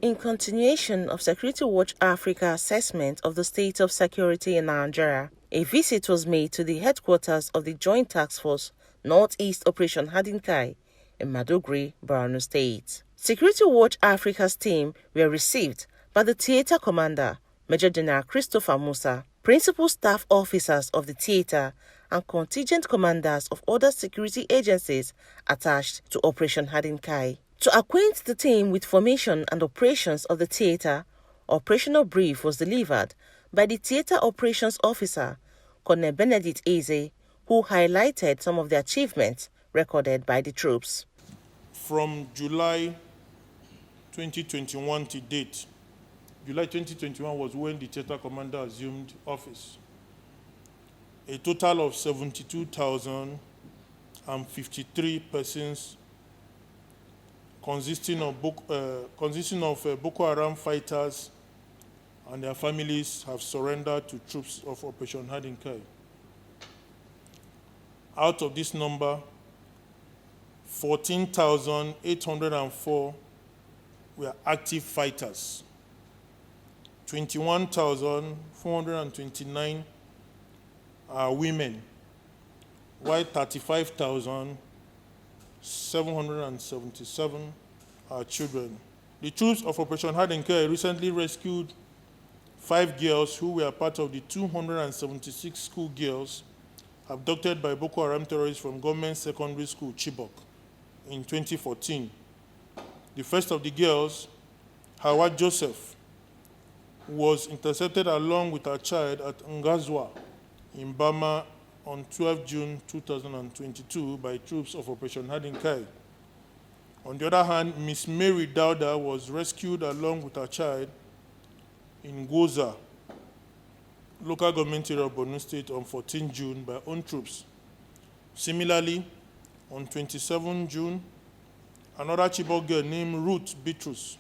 In continuation of Security Watch Africa assessment of the state of security in Nigeria, a visit was made to the headquarters of the Joint Task Force Northeast Operation Hadinkai in Maiduguri, Borno State. Security Watch Africa's team were received by the theater commander, Major General Christopher Musa, principal staff officers of the theater, and contingent commanders of other security agencies attached to Operation Hadinkai. To acquaint the team with formation and operations of the theater, operational brief was delivered by the theater operations officer, Colonel BENEDICT, who highlighted some of the achievements recorded by the troops. From July 2021 to date, July 2021 was when the theater commander assumed office. A total of 72,053 persons consisting of Boko Haram fighters and their families have surrendered to troops of Operation Hadinkai. Out of this number, 14,804 were active fighters. 21,429 are women, while 35,777 are children. The troops of Operation Hadinkai recently rescued 5 girls who were part of the 276 school girls abducted by Boko Haram terrorists from Government Secondary School, Chibok, in 2014. The first of the girls, Hawa Joseph, was intercepted along with her child at Ngazwa in Bama on 12 June 2022 by troops of Operation Hadinkai. On the other hand, Miss Mary Dauda was rescued along with her child in Goza, local government area of Borno State, on 14 June by own troops. Similarly, on 27 June, another Chibok girl named Ruth Bitrus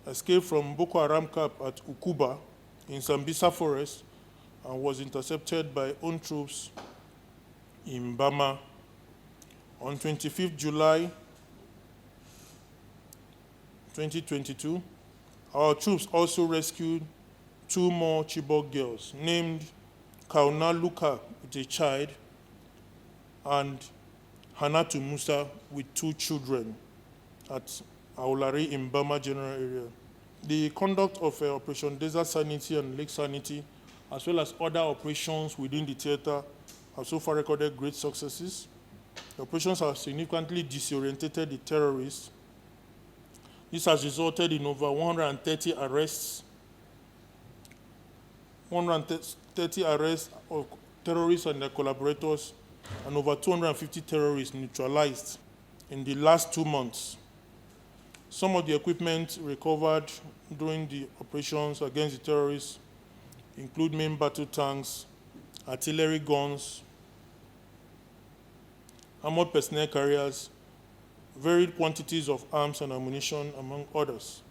escaped from Boko Haram camp at Ukuba in Sambisa Forest and was intercepted by own troops in Bama. On 25th July 2022, our troops also rescued 2 more Chibok girls named Kauna Luka with a child and Hanatu Musa with 2 children at Aulari in Bama general area. The conduct of Operation Desert Sanity and Lake Sanity, as well as other operations within the theater, have so far recorded great successes. The operations have significantly disorientated the terrorists. This has resulted in over 130 arrests, 130 arrests of terrorists and their collaborators, and over 250 terrorists neutralized in the last 2 months. Some of the equipment recovered during the operations against the terrorists include main battle tanks, artillery guns, armored personnel carriers, varied quantities of arms and ammunition, among others.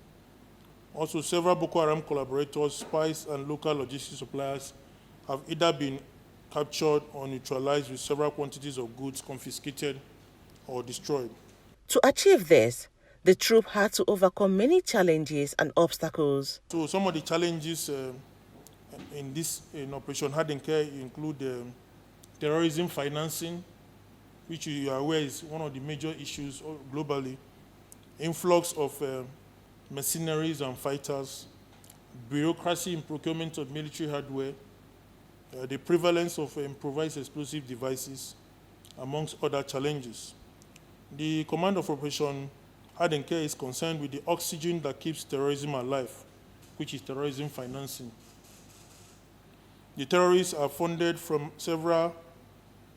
Also, several Boko Haram collaborators, spies, and local logistics suppliers have either been captured or neutralized, with several quantities of goods confiscated or destroyed. To achieve this, the troop had to overcome many challenges and obstacles. So some of the challenges in Operation Hadinkai include terrorism financing, which you are aware is one of the major issues globally, influx of mercenaries and fighters, bureaucracy in procurement of military hardware, the prevalence of improvised explosive devices, amongst other challenges. The command of Operation Hadinkai is concerned with the oxygen that keeps terrorism alive, which is terrorism financing. The terrorists are funded from several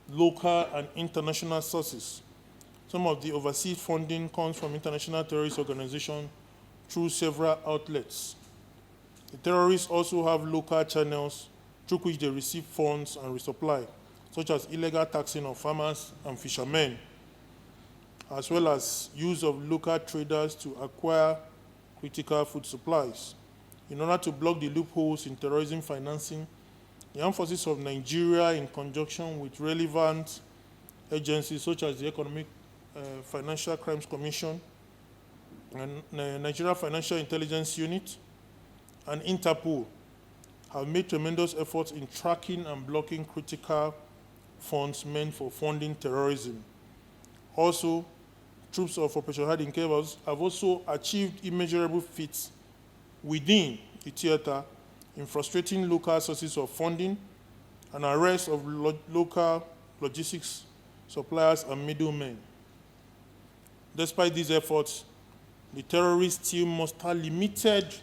local and international sources. Some of the overseas funding comes from international terrorist organizations through several outlets. The terrorists also have local channels through which they receive funds and resupply, such as illegal taxing of farmers and fishermen, as well as use of local traders to acquire critical food supplies. In order to block the loopholes in terrorism financing, the Armed Forces of Nigeria, in conjunction with relevant agencies such as the Economic Financial Crimes Commission, and Nigeria Financial Intelligence Unit, and Interpol have made tremendous efforts in tracking and blocking critical funds meant for funding terrorism. Also, troops of Operation Hadinkai have also achieved immeasurable feats within the theater in frustrating local sources of funding and arrest of local logistics suppliers and middlemen. Despite these efforts, the terrorists still muster limited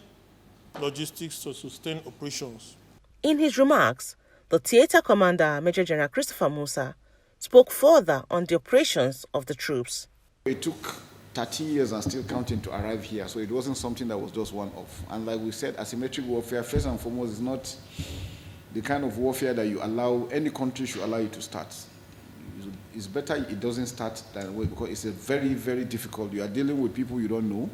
logistics to sustain operations. In his remarks, the theater commander, Major General Christopher Musa, spoke further on the operations of the troops. It took 13 years and still counting to arrive here, so it wasn't something that was just one-off. And like we said, asymmetric warfare, first and foremost, is not the kind of warfare that you allow, any country should allow you to start. It's better it doesn't start that way because it's a very, very difficult. You are dealing with people you don't know,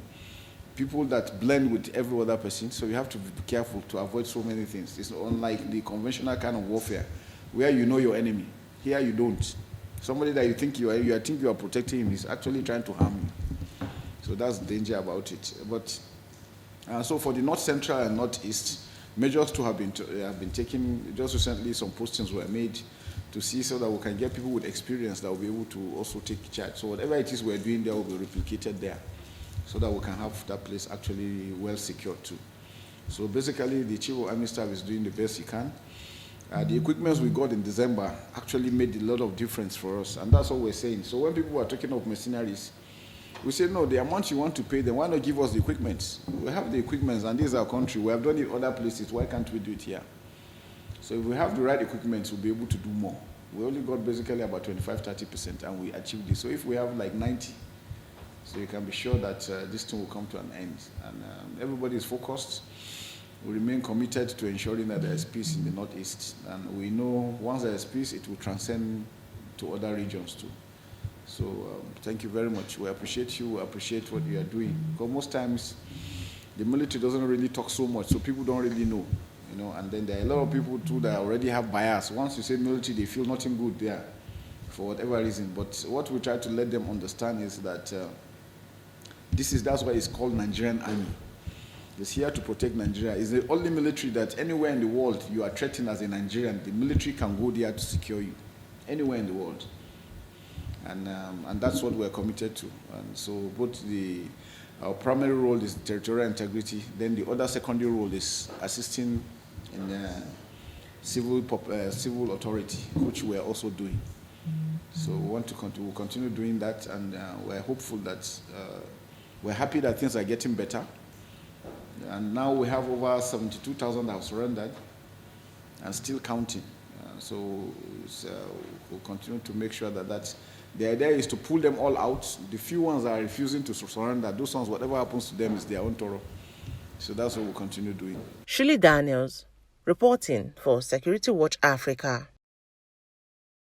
people that blend with every other person, so you have to be careful to avoid so many things. It's unlike the conventional kind of warfare where you know your enemy. Here you don't. Somebody that you think you are protecting him is actually trying to harm you. So that's the danger about it. But so for the North Central and Northeast, measures too have been taken. Just recently, some postings were made to see so that we can get people with experience that will be able to also take charge. So whatever it is we're doing there will be replicated there, so that we can have that place actually well secured too. So basically, the Chief of Army Staff is doing the best he can. The equipment we got in December actually made a lot of difference for us, and that's what we're saying. So when people are talking of mercenaries, we say, no, the amount you want to pay them, why not give us the equipment? We have the equipment, and this is our country. We have done it other places. Why can't we do it here? So if we have the right equipment, we'll be able to do more. We only got basically about 25-30%, and we achieved this. So if we have like 90, so you can be sure that this thing will come to an end. And everybody is focused. We remain committed to ensuring that there is peace in the Northeast. And we know once there is peace, it will transcend to other regions too. So thank you very much. We appreciate you. We appreciate what you are doing. Because most times, the military doesn't really talk so much, so people don't really know. And then there are a lot of people too that already have bias. Once you say military, they feel nothing good there for whatever reason. But what we try to let them understand is that that's why it's called Nigerian Army. It's here to protect Nigeria. It's the only military that anywhere in the world you are threatened as a Nigerian, the military can go there to secure you, anywhere in the world. And that's what we're committed to. And so both our primary role is territorial integrity, then the other secondary role is assisting in civil authority, which we're also doing. So we want to continue doing that, and we're hopeful that we're happy that things are getting better. And now we have over 72,000 that have surrendered and still counting. So we'll continue to make sure that the idea is to pull them all out. The few ones that are refusing to surrender, those ones, whatever happens to them is their own thorough. So that's what we'll continue doing. Shirley Daniels, reporting for Security Watch Africa.